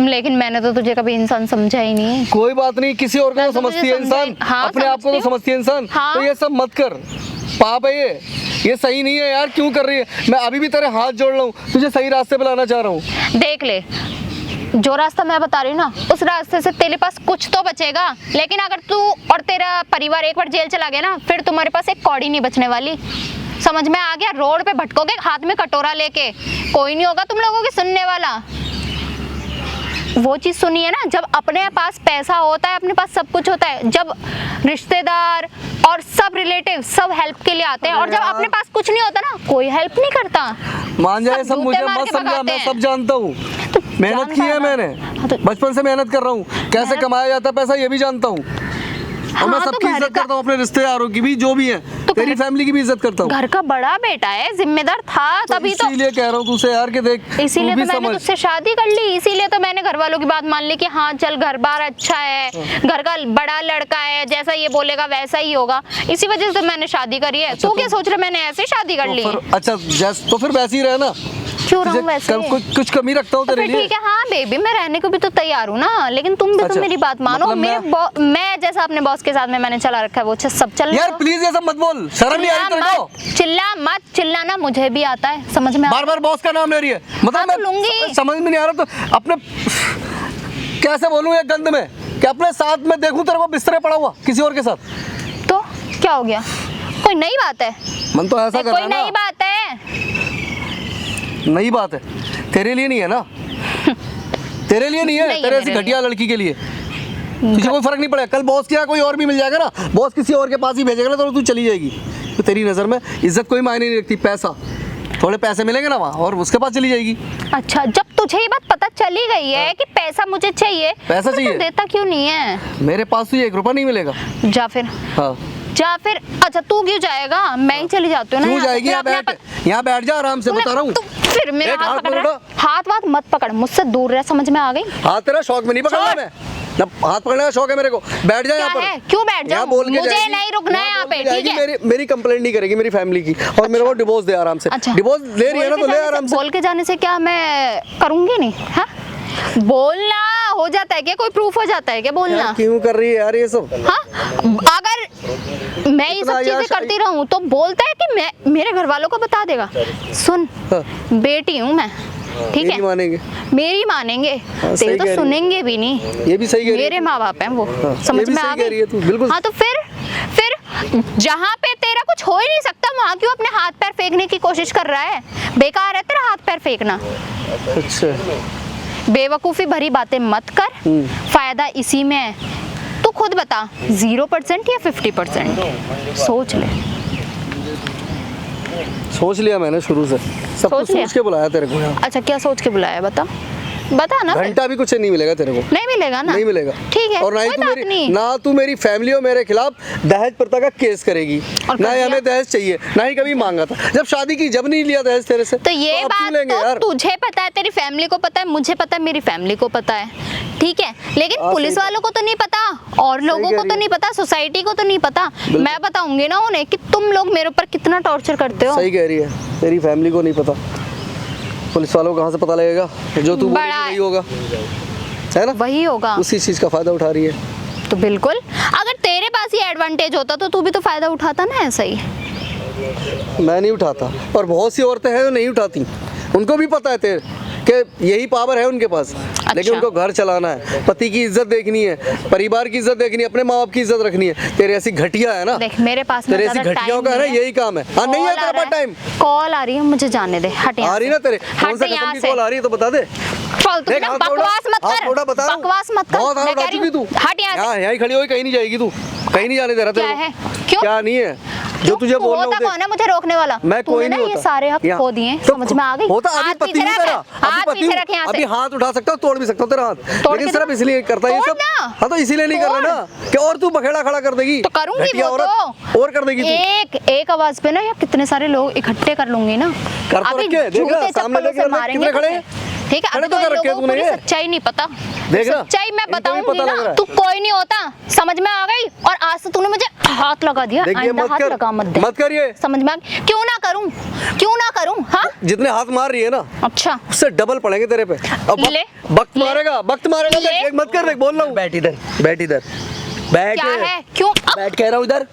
लेकिन मैंने तो तुझे कभी इंसान समझा ही नहीं। कोई बात नहीं, किसी और को मैं तो तो समझती तुझे है इंसान, समझाई- हाँ, अपने आप को समझती तो हूँ। समझती है इंसान, हाँ। तो ये सब मत कर, पाप है ये सही नहीं है यार, क्यों कर रही है? मैं अभी भी तेरे हाथ जोड़ रहा हूँ, तुझे सही रास्ते पे लाना चाह रहा हूँ। देख ले, जो रास्ता मैं बता रही हूँ ना उस रास्ते से तेरे पास कुछ तो बचेगा, लेकिन अगर तू और तेरा परिवार एक बार जेल चला गया ना फिर तुम्हारे पास एक कौड़ी नहीं बचने वाली। समझ में आ गया? रोड पे भटकोगे हाथ में कटोरा लेके, कोई नहीं होगा तुम लोगों की सुनने वाला। वो चीज़ सुनी है ना, जब अपने पास पैसा होता है, अपने पास सब कुछ होता है, जब रिश्तेदार और सब रिलेटिव सब हेल्प के लिए आते हैं, और जब अपने पास कुछ नहीं होता ना कोई हेल्प नहीं करता। मान जाए सब सब, मुझे जूते मार मत के समझा, भगाते मैं हैं। सब जानता हूँ, तो मेहनत की जानता है है ना। मैंने, हाँ तो- बचपन से मेहनत कर रहा हूँ, कैसे मेहनत- कमाया जाता है पैसा ये भी जानता हूँ, और मैं हाँ, तो सबकी घर इज्जत का- करता हूँ, अपने रिश्तेदारों की भी, जो भी है, तो तेरी घर- फैमिली की भी इज्जत करता हूँ। घर का बड़ा बेटा है, जिम्मेदार था तभी तो इसीलिए कह रहा हूँ तुझसे यार कि देख, इसीलिए तू तो भी मैंने समझ। तुझसे शादी कर ली, इसीलिए तो मैंने घर वालों की बात मान ली कि हाँ चल घर बार अच्छा है, घर का बड़ा लड़का है, जैसा ये बोलेगा वैसा ही होगा, इसी वजह से मैंने शादी करी है। तू क्या सोच रहा है मैंने ऐसे ही शादी कर ली? अच्छा तो फिर वैसे ही रहना, क्यों रहूं तुझे वैसे? कुछ कमी रखता हूँ तो तेरे फिर लिए। ठीक है, हाँ बेबी मैं रहने को भी तो तैयार हूँ ना, लेकिन तुम भी तो अच्छा, मेरी बात मानो। मतलब मैं जैसा अपने बॉस के साथ में मैंने चला रखा है वो सब चल यार प्लीज ये सब मत बोल, शर्म नहीं आ रही तेरे को? चिल्ला मत, चिल्लाना मुझे भी आता है, समझ में बार बार बॉस का नाम ले रही है, मतलब हाँ, मैं तो लूंगी। समझ में नहीं आ रहा, तो अपने कैसे बोलूं ये गंद में कि अपने साथ में देखूं तेरे को बिस्तरे पड़ा हुआ किसी और के साथ? तो क्या हो गया? कोई नई बात है? मन तो ऐसा कर रहा कोई है नई ना, बात है? नई बात है, तेरे लिए नहीं है ना, तेरे लिए नहीं है, नहीं है तेरे ऐसी मेरे घटिया लड़की के लिए तुझे कोई फर्क नहीं पड़ेगा। कल बॉस किया कोई और भी मिल जाएगा ना, बॉस किसी और के पास ही भेजेगा ना, तो तू चली जाएगी। तो तेरी नज़र में इज्जत कोई मायने नहीं रखती, पैसा, थोड़े पैसे मिलेंगे ना वहाँ, और उसके पास चली जाएगी। अच्छा, जब तुझे ये बात पता चली गई है कि पैसा मुझे चाहिए, पैसा तो चाहिए? तू देता क्यों नहीं है? मेरे पास तुझे 1 रुपया नहीं मिलेगा। जा फिर, हाँ जा फिर। अच्छा तू क्यों जाएगा? मैं ही चली जाती हूँ ना। क्यों यहाँ से, जाएगी? फिर यहाँ अपने बैठ, यहाँ बैठ जा आराम से, बता रहा हूँ। तू फिर मेरा एक हाथ हाथ पकड़ रहा है। पकड़ो। हाथ वाथ मत पकड़, मुझसे दूर रह, समझ में आ गई? हाथ तेरा शौक में नहीं पकड़ना छोड़। मैं ना, हाथ पकड़ने का शौक है मेरे को। बैठ जा यहाँ क्या पर। है? क्यों बैठ जाऊं? यहाँ बोल के मुझे जाएगी, नहीं रुकना है यहाँ यहाँ बोल पे, के ठीक जाएगी, है? मेरी कंप्लेंट नहीं करेगी मेरी फैमिली की, और मेरे को डिवोर्स दे आराम से। अच्छा, डिवोर्स ले रही है ना, तो ले आराम से। बोल के जाने से क्या मैं करूंगी नहीं? हाँ, बोलना हो जाता है क्या? कोई प्रूफ हो जाता है क्या बोलना? यार क्यों कर रही है यार ये सब? हाँ, अगर मैं ये इतना सब चीजें यार करती रहूं तो बोलता है कि मैं मेरे घर वालों को बता देगा। सुन, हाँ। बेटी हूँ मैं, ठीक मेरी है? मानेंगे, मेरी मानेंगे, हाँ, सही तेरे कह तो रही है। सुनेंगे भी नहीं। ये भी सही कह रही है। मेरे माँ बाप हैं वो, हाँ, ये समझ भी में सही आ कह रही है गई? तू, बिल्कुल। हाँ तो फिर जहाँ पे तेरा कुछ हो ही नहीं सकता वहाँ क्यों अपने हाथ पैर फेंकने की कोशिश कर रहा है? बेकार है तेरा हाथ पैर फेंकना। अच्छा बेवकूफ़ी भरी बातें मत कर, फायदा इसी में है। तू खुद बता 0% या 50%? सोच ले। सोच लिया मैंने शुरू से, सब कुछ सोच लिया? सोच के बुलाया तेरे को यहाँ। अच्छा, क्या सोच के बुलाया? बता ना फिर। घंटा भी कुछ नहीं मिलेगा तेरे को। नहीं मिलेगा ना? नहीं मिलेगा। ठीक है, और ना ही कोई तू बात मेरी नहीं। ना तू मेरी फैमिली और मेरे खिलाफ दहेज प्रथा का केस करेगी, और ना ही कर हमें दिया? दहेज चाहिए, ना ही कभी मांगा था। जब शादी की जब नहीं लिया दहेज तेरे से, तो ये अब क्यों बात लेंगे तो यार? तुझे पता है, तेरी फैमिली को पता है, मुझे पता है, मेरी फैमिली को पता है, ठीक है, लेकिन हाँ, पुलिस सही वालों को तो नहीं पता, और लोगों कह को रही तो है। नहीं पता, सोसाइटी को तो नहीं पता। मैं बताऊंगी ना उन्हें कि तुम लोग मेरे ऊपर कितना टॉर्चर करते हो। सही कह रही है, तेरी फैमिली को नहीं पता, पुलिस वालों को कहाँ से पता लगेगा? जो तू बोलेगी बड़ा वही होगा, है ना? वही होगा। उसी चीज का फायदा उठा रही है। तो बिल्कुल, अगर तेरे पास ये एडवांटेज होता तो तू भी तो फायदा उठाता ना ऐसा ही। मैं नहीं उठाता, और बहुत सी औरतें हैं जो नहीं उठाती, उनको भी पता है तेरे कि यही पावर है उनके पास, लेकिन उनको घर चलाना है, पति की इज्जत देखनी है, परिवार की इज्जत देखनी है, अपने माँ बाप की इज्जत रखनी है। तेरे ऐसी घटिया है ना, देख मेरे पास ना तेरे ऐसी ज़्यादा घटियाओं time का है ना, नहीं है। यही काम है। हाँ, नहीं है तेरे पास टाइम? कॉल आ रही है, मुझे जाने दे, हट यहाँ आ रही से। ना तेरे? कौन सा हट यहाँ कसम की से। कॉल आ रही है तो बता दे। फालतू देख, ना हाथ छोड़ा, बकवास मत हाथ छोड़ा, कर, बता रहा हूँ। बकवास मत कर। बहुत हाथ मैं उठा कह रही चुकी तू। हूँ, हट यहाँ से। यहाँ यहीं खड़ी हुई, कहीं नहीं जाएगी तू, कहीं नहीं जाने दे रहा तेरे क्या को। है? क्यों? क्या नहीं है जो तुझे तू बोलना होता होता कौन है मुझे रोकने वाला? मैं तूने कोई ना नहीं ये होता। सारे हक यहाँ- खो दिए, तो समझ में आ गई? होता अभी हाथ पति पीछे हूँ रख, तेरा, हाथ अभी पति पीछे हूँ, रख यहाँ से। अभी हाथ उठा सकता हूँ, तोड़ भी सकता हूँ तेरा हाथ, तोड़ लेकिन के सिर्फ दे। इसलिए करता है ये तोड़ सब। ना। हाँ, तो इसीलिए नहीं कर रहा ना कि और तू बखेड़ा खड़ा कर देगी, तो करूंगी घटिया वो औरत, तो। और कर देगी तू। एक आवाज पे ना या कितने सारे लोग इकट्ठे कर लूंगी ना। कर तो अभी रखे, देख ना, जूते सामने चप्पलों लेके से रख, मारेंगे कितने खड़े हैं? तुझे। ठीक है, खड़े अभी तो तो कर इन रखे लोगों को तूने पूरी ये। सच्चाई नहीं पता। देख ना, सच्चाई मैं इनको भी बताऊंगी पता लग ना, रहा है। तू कोई नहीं होता, समझ में आ गई? और आज से तूने मुझे हाथ लगा दिया, देखिए आइंदा मत हाथ कर, लगा मत दे। मत करिए। समझ में आ गई? क्यों ना करूं? क्यों ना करूं? हाँ, जितने हाथ मार रही है ना, अच्छा उससे डबल पड़ेंगे तेरे पे। अब ले, वक्त ले, मारेगा, वक्त मारेगा। ले। देख, मत कर, देख बोल रहा हूँ। बैठ इधर, बैठ इधर, बैठ। क्या है? क्यों? अब बैठ कह रहा हूँ इधर,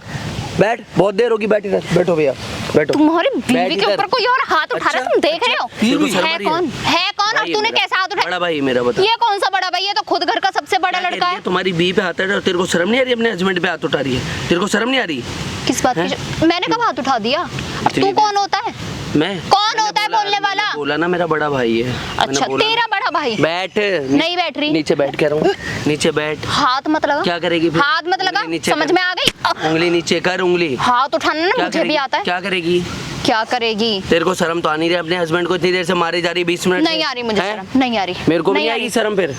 बैठ, बहुत देर होगी, बैठ इधर, बैठो भैया, बैठो। तुम्हारी बैठ बीवी के इधर। ऊपर कोई और हाथ उठा रहा है, तुम देख रहे हो? तेरे को शर्म आ है रही है? कौन? है कौन? और भाई तूने मेरा, कैसा हाथ उठाया? बड़ा भाई मेरा, बता। ये कौन सा बड़ा भाई? ये तो खुद घर का सबसे बड़ा क्या कह लड़का रही है। तुम्हारी बीवी पे हाथ उठा, तेरे को शर्म नहीं आ रही? अपने हस्बैंड पे हाथ उठा रही है, तेरे को शर्म नहीं आ रही? किस बात की? मैंने कब हाथ उठा दिया? अब तू ठीक है। कौन होता है? मैं कौन मैंने होता है बोला- बोलने वाला? मैंने बोला ना मेरा बड़ा भाई है। मैंने अच्छा, बोला ना। तेरा बड़ा भाई? बैठ। नहीं बैठ रही। नीचे बैठ कह रहा हूँ, नीचे बैठ। हाथ मत लगा। क्या करेगी फिर? हाथ मत लगा, उंगली नीचे समझ कर। में आ गई? उंगली नीचे कर, उंगली। हाथ उठाना ना क्या मुझे भी करेगी? आता है। क्या करेगी? क्या करेगी? तेरे को शर्म तो आ नहीं रही? अपने हस्बैंड को इतनी देर से मारे जा रही, 20 मिनट नहीं से? आ रही मुझे हैं? शर्म, नहीं आ रही। मेरे को भी नहीं नहीं आ आएगी रही। शर्म फिर।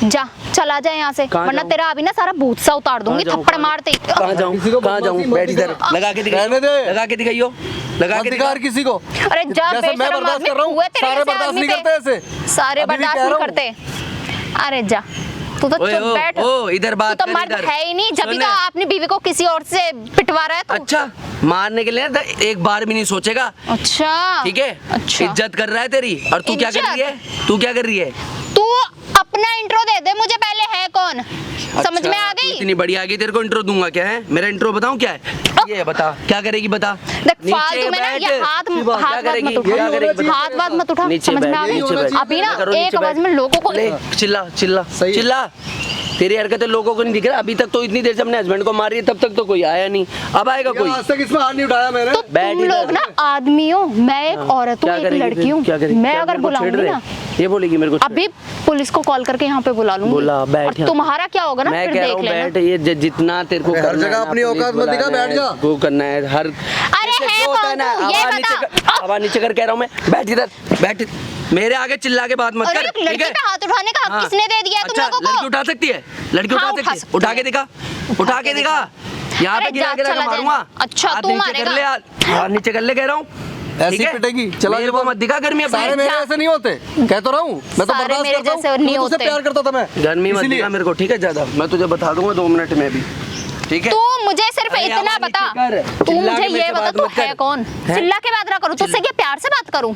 जा, चला जा यहाँ से, कहाँ वरना जाऊँ? तेरा अभी ना सारा भूत सा उतार दूंगी, कहाँ जाऊँ? थप्पड़ मारते ही। कहाँ जाऊँ? किसी को कहाँ जाऊँ? बदमाशी मत बैठ इधर, दिखा। लगा के दिखाइयो, रहने दे। लगा के दिखाइयो, लगा के अधिकार दिखा। किसी को? अरे जा, जैसे मैं बेशरम बर्दाश्त आदमी, कर रहा हूँ, हुए तेरे सारे जैसे बर्दाश्त आदमी नहीं पे। करते ऐसे। सारे अभी भी बर्दाश्त कह नहीं रहा हूँ। करते। अरे जा, तू तो ओए, चुप ओ, बैठ। ओ, इधर बात तू तो कर, मर्द इधर। है ही नहीं, जब भी सुन। तो अपनी बीवी को किसी और से पिटवा रहा है तू। अच्छा, मारने के लिए ना एक बार भी नहीं सोचेगा, अच्छा ठीक है? अच्छा, इज्जत कर रहा है तेरी, और तू क्या कर रही है? तू क्या कर रही है? तू अपना इंट्रो दे दे मुझे पहले, है कौन? समझ में आ अच्छा, तू गई? इतनी बड़ी आ गई, तेरे को इंट्रो दूंगा क्या है? मेरा इंट्रो बताऊं क्या है? ये बता, क्या करेगी बता? देख, फालतू में ना ये हाथ क्या वाथ करेगी? मत क्या उठा, करेगी? हाथ वाथ मत उठा, नीचे समझ में बैठ, आ नीचे गई? बैठ। अभी ना करो, एक नीचे आवाज बैठ। में लोगों को ले, चिल्ला चिल्ला सही है। चिल्ला। तेरी हरकतें लोगों को नहीं दिख रहा? अभी तक तो इतनी देर से अपने हस्बैंड को मार रही है, तब तक तो कोई आया नहीं, अब आएगा कोई? आज तक इसमें हाथ नहीं उठाया मैंने। तो बैठ तुम इधर। लोग ना आदमी हो, मैं एक औरत हूँ, क्या एक करेगी लड़की फिर? हूँ। क्या करेगी? मैं क्या अगर मेरे को छेड़ बुलाऊंगी रहे? ना, ये बोलेगी मेरे को छेड़। अभी पुलिस को कॉल करके यहाँ पे बुला लूंगी। बोला, बैठ और यहाँ। तुम्हारा क्या होगा ना, मैं फिर कह रहा देख हूँ लेना। बैठ, ये जितना तेरे को हर करना जगह है ना, अपनी पुलिस औकात मत दिखा, बुलाना बैठ है, जा। वो करना है हर। अरे जैसे है जो होता है कौन ना, तू? ये आवाज नीचे बता। कर, आवाज नीचे कर कह रहा हूँ मैं, बैठ इधर, बैठ। मेरे आगे चिल्ला के बात मत अरे कर, एक लड़की ठीक है? पे हाथ उठाने का हक हाँ। किसने दे दिया है तुम अच्छा, लोगों लड़की को? उठा सकती है? लड़की हाँ, उठा उठा सकती है? उठा के दिखा, उठा के दिखा। यहाँ पे अरे गिरा जा, गिरा के चला मारूंगा। जाए। अच्छा, हाथ तू नीचे मारेगा? कर ले, हाथ नीचे कर ले कह रहा हूँ। ऐसी ठीक है? पिटेगी, चला मेरे को जा। मत दिखा गर्मी अपनी। सारे मेरे ऐसे नहीं होते, कह तो रहा हूँ। मैं तो सारे बर्दाश्त मेरे करता जैसे हूँ, नहीं क्योंकि तुझसे होते। प्यार करता था मैं। गर्मी मत इसीलिए। दिखा मेरे को, ठीक है? ज्यादा मैं तुझे बता दूंगा 2 मिनट में भी, ठीक है? तू मुझे सिर्फ अरे इतना आवाज बता, नीचे कर, तू चिल्ला मुझे के मेरे ये से बता बात तू मत कर। है कौन? हैं? चिल्ला के बात ना करूं, तुझसे क्या प्यार से बात करूं?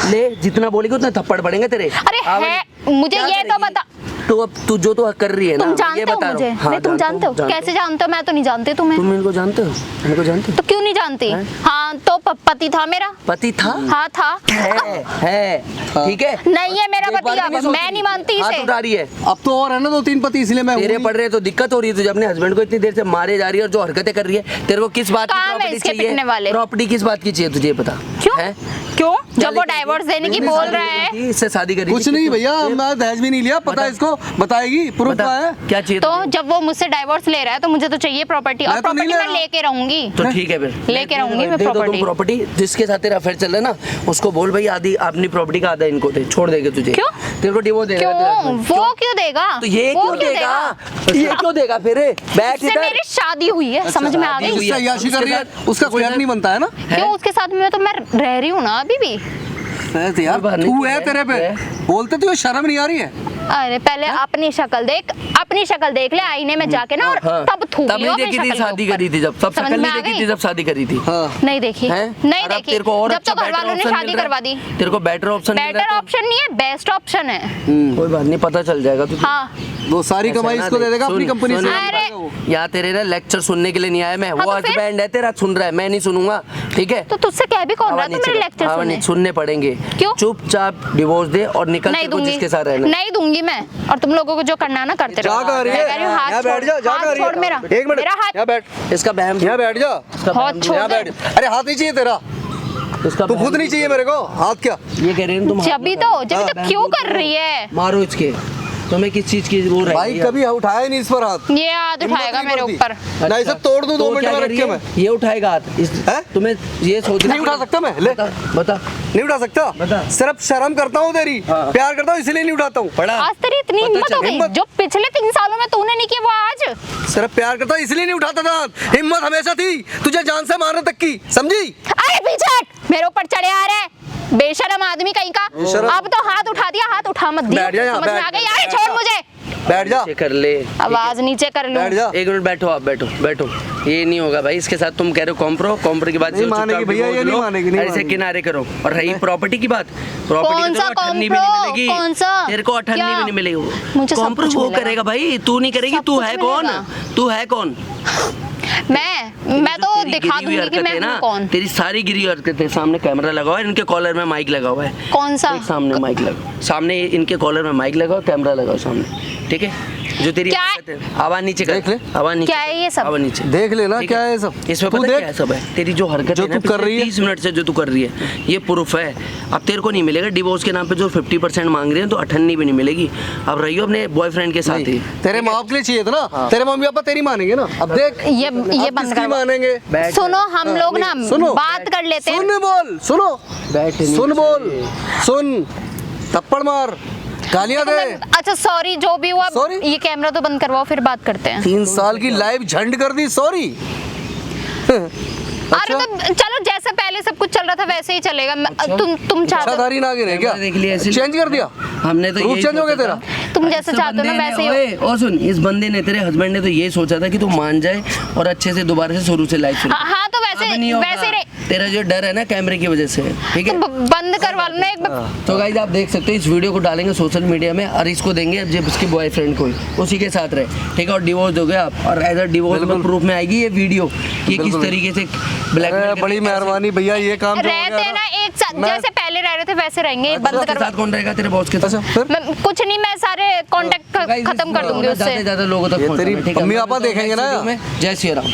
ले, जितना बोलेगी उतना थप्पड़ पड़ेंगे तेरे। अरे आवाज- है, मुझे क्या ये तो करेगी? बता, तो अब तू जो तो कर रही है ना, तुम ये जानते हो बता मुझे? रहा हूँ। हाँ, नहीं, तुम जानते हो? कैसे जानते हो? मैं तो नहीं जानती तुम्हें। तुम इनको जानते हो? इनको जानते हो? तो क्यों नहीं जानती? हैं? हाँ तो पति था मेरा। पति था? हाँ था। है ठीक है। नहीं है मेरा एक बार पति, भी नहीं अब सोच मैं रही। नहीं मानती हाथ इसे। उठा रही है। अब तो और है ना 2-3 पति, इसलिए मैं तेरे हूँ पड़ रहे हैं तो दिक्कत हो रही है तुझे, अपने हस्बैंड को इतनी देर से मारे जा रही है और जो हरकतें कर रही है, तेरे को किस बात की कहाँ है प्रॉपर्टी इसके चाहिए? पिटने वाले? प्रॉपर्टी किस बात की चाहिए तुझे, बता। क्यों? हैं? क्यों? क्या जब वो लेकर डाइवोर्स गई? देने की नहीं, बोल शादी रहा करी है। थी, इससे शादी करी कुछ थी, नहीं किसको? भैया, मैं दहेज भी नहीं लिया, पता है इसको, बताएगी, प्रूफ बता, का है। क्या चाहिए तो तुझे? जब वो मुझसे डाइवोर्स ले रहा है तो मुझे तो चाहिए प्रॉपर्टी, और मैं तो नहीं प्रॉपर्टी ले मैं रहा। लेके रहूंगी। तो ठीक है फिर लेके रहूंगी मैं दे दो तुम प्रॉपर्टी। प्रॉपर्टी। जिसके साथ तेरा अफेयर चल रहा है ना, उसको बोल भाई आधी अपनी प्रॉपर्टी का आधा इनको दे, छोड़ देगा तुझे। क्यों? तेरे को डिवोर्स देगा तेरा क्यों? husband। वो क्यों देगा? तो ये वो क्यों देगा? ये क्यों देगा फिर? बैठ इससे इधर। मेरी शादी हुई है, समझ में आ शादी गई? हुई है। उससे अय्याशी कर रही है, उसके उसका कोई साथ- हक नहीं बनता है ना। क्यों? उसके साथ में तो मैं रह रही हूँ ना अभी भी। तो यार कोई बात नहीं, तू तू है, है, तेरे पे तू है। बोलते तो शर्म नहीं आ रही है। अरे पहले अपनी शक्ल देख, अपनी शक्ल देख ले आईने में जाके ना, और हाँ। तब थूक तब लियो नहीं अपनी देखी थी, शक्ल के शादी ऊपर। करी थी जब, तब समझ शक्ल में नहीं आ देखी गई? थी जब शादी करी थी। हाँ नहीं देखी, हैं? नहीं और अब देखी। तेरे को और जब अच्छा तो घर better वालों ने option शादी मिल रहा है। करवा दी। तेरे को बेटर ऑप्शन मिल बेटर रहा है ऑप्शन नहीं है, बेस्ट ऑप्शन है। कोई बात नहीं, पता चल जाएगा तुझे। हाँ वो सारी ऐसा कमाई ना इसको दे देख, देगा अपनी सुन, कंपनी सुन, से। अरे। यहाँ तेरे ना लेक्चर सुनने के लिए नहीं आया मैं, हाँ, वो तो फिर? हस्बैंड है तेरा, सुन रहा है, मैं नहीं सुनूंगा, ठीक है? तो तुझसे कह भी कौन रहा है? तू मेरे लेक्चर सुने। सुनने पड़ेंगे। क्यों? चुपचाप डिवोर्स दे और निकल, नहीं तेरे को दूंगी, जिसके साथ रहना है। नहीं दूंगी मैं, और तुम लोगों को जो करना है ना करते जा रहो। कहाँ रही मैं है? कह रही हूँ, हाथ यहाँ बैठ जा, छोड़, जा हाथ कहाँ रही है? छोड़ मेरा, एक मिनट, मेरा हाथ, यहाँ बैठ, इसका बहम यहाँ बैठ जा, हाथ छोड़ यहाँ दे। बैठ। अरे हाथ नहीं चाहिए तेरा, इसका तू बहम खुद नहीं चाहिए मेरे को हाथ, क्या ये कह रहे हैं तुम जब भी तो क्यों कर रही है? मारो इसके, तुम्हें किस चीज की वो भाई रही कभी उठाया ही नहीं इस पर हाथ। ये हाथ उठाएगा मेरे ऊपर। नहीं इसे तोड़ दूं 2 मिनट में रख के मैं। ये उठाएगा हाथ हैं? तुम्हें ये सोच नहीं उठा सकता मैं, ले बता नहीं उठा सकता, बता। सिर्फ शर्म करता हूँ तेरी, हाँ। प्यार करता हूँ इसलिए नहीं उठाता हूँ। पढ़ा आज तेरी इतनी पता हिम्मत चल- हो गई, हिम्मत। जो पिछले 3 सालों में तूने नहीं किया वो आज। सिर्फ प्यार करता हूँ इसलिए नहीं उठाता था, हिम्मत हमेशा थी तुझे जान से मारने तक की, समझी? अरे पीछे हट, मेरे ऊपर चढ़े आ रहा है बेशरम आदमी कहीं का। बेशरम। अब तो हाथ उठा दिया, हाथ उठा मत दिया, बैठ जा यहाँ, समझ में आ बैठ। गई? अरे छोड़ मुझे, बैठ जा, नीचे कर ले, आवाज नीचे कर लूं। बैठ जा। एक मिनट बैठो, आप बैठो बैठो। ये नहीं होगा भाई, इसके साथ तुम कह रहे हो कॉम्प्रो के बाद नहीं जो चुपचाप मानेगी भैया, ये divorce नहीं लो, मानेगी, नहीं ऐसे मानेगी। किनारे करो। और रही प्रॉपर्टी की बात, प्रॉपर्टी कौन की सा तो अठन्नी भी कॉम्प्रो? नहीं मिलेगी। कौन सा? तेरे को अठन्नी क्या? भी नहीं मिलेगी। मुझे सब कॉम्प्रो कुछ वो मिलेगा। करेगा भाई, तू नहीं करेगी। सब तू कुछ है कौन? मिलेगा। तू है कौन? मैं तो तेरी दिखा गिरी हुई दूंगी कि हरकतें मैं हूँ कौन। तेरी सारी गिरी हुई हरकतें, सामने कैमरा लगा हुआ है, इनके कॉलर में माइक लगा हुआ है। कौन सा? देख सामने माइक लगा, सामने इनके कॉलर में माइक लगा, कैमरा लगा सामने, ठीक है? जो तेरी क्या? हरकत है, आवाज नीचे कर, देख ले। आवाज नीचे क्या है कर, ये सब? आवाज नीचे देख लेना ठीक क्या है सब। इसमें तू पता देख। क्या है सब है, तेरी जो हरकत जो है ना, तू कर रही है। 30 मिनट से जो तू कर रही है, ये प्रूफ है। अब तेरे को नहीं मिलेगा डिवोर्स के नाम पे जो 50% मांग रहे हैं, तो अठन्नी भी नहीं मिलेगी। अब रहियो अपने बॉयफ्रेंड के साथ ही। तेरे माँ बाप के लिए चाहिए था ना, तेरे मम्मी पापा तेरी मानेंगे ना। अब देख ये अब बंद किसकी कर। मानेंगे। बैठ सुनो, हम लोग ना सुनो। बात कर लेते हैं। सुन बोल, सुनो, बैठ सुन बोल, सुन, थप्पड़ मार, गालियां दे। अच्छा सॉरी, जो भी हुआ, Sorry? ये कैमरा तो बंद करवाओ, फिर बात करते हैं। 3 साल की लाइफ झंड कर दी, सॉरी। अरे तो चलो, जैसे पहले सब कुछ चल रहा था वैसे ही चलेगा। तुम चाहते हो, इच्छाधारी नागिन है क्या? देख लिया ऐसे। चेंज कर दिया हमने तो रूप यही चेंज हो गया सोचा तेरा। था। तुम जैसे इस चाहते हो ना बंदे ने- वैसे ही हो। ओए, और सुन, इस बंदे ने, तेरे हस्बैंड ने तो ये सोचा था कि तू मान जाए और अच्छे से दोबारा से शुरू से लाइफ शुरू। हाँ तो अब नहीं होगा। वैसे रहे तेरा जो डर है ना कैमरे की वजह से, ठीक तो है? बंद करवा लो ना एक बार। तो गाइस आप देख सकते हो, इस वीडियो को डालेंगे सोशल मीडिया में और इसको देंगे जब उसके बॉयफ्रेंड को, उसी के साथ रहे, ठीक है? और डिवोर्स दोगे आप, और एज डिवोर्स में प्रूफ में आएगी ये वीडियो, ये किस तरीके से ब्लैकमेल। बड़ी मेहरबानी भैया, ये काम जो हो रहते गया हैं ना एक साथ, मैं- जैसे पहले रह रहे थे वैसे रहेंगे। बंद के करवा। साथ कौन रहेगा तेरे बॉस के साथ? अच्छा फिर कुछ नहीं, मैं सारे कांटेक्ट खत्म कर दूंगी उससे। ज्यादा लोगों तक ये पहुंचाना, तेरी ठीक है? मम्मी मैं पापा मिलता हूँ देखेंगे next ना। video में। जय श्री राम।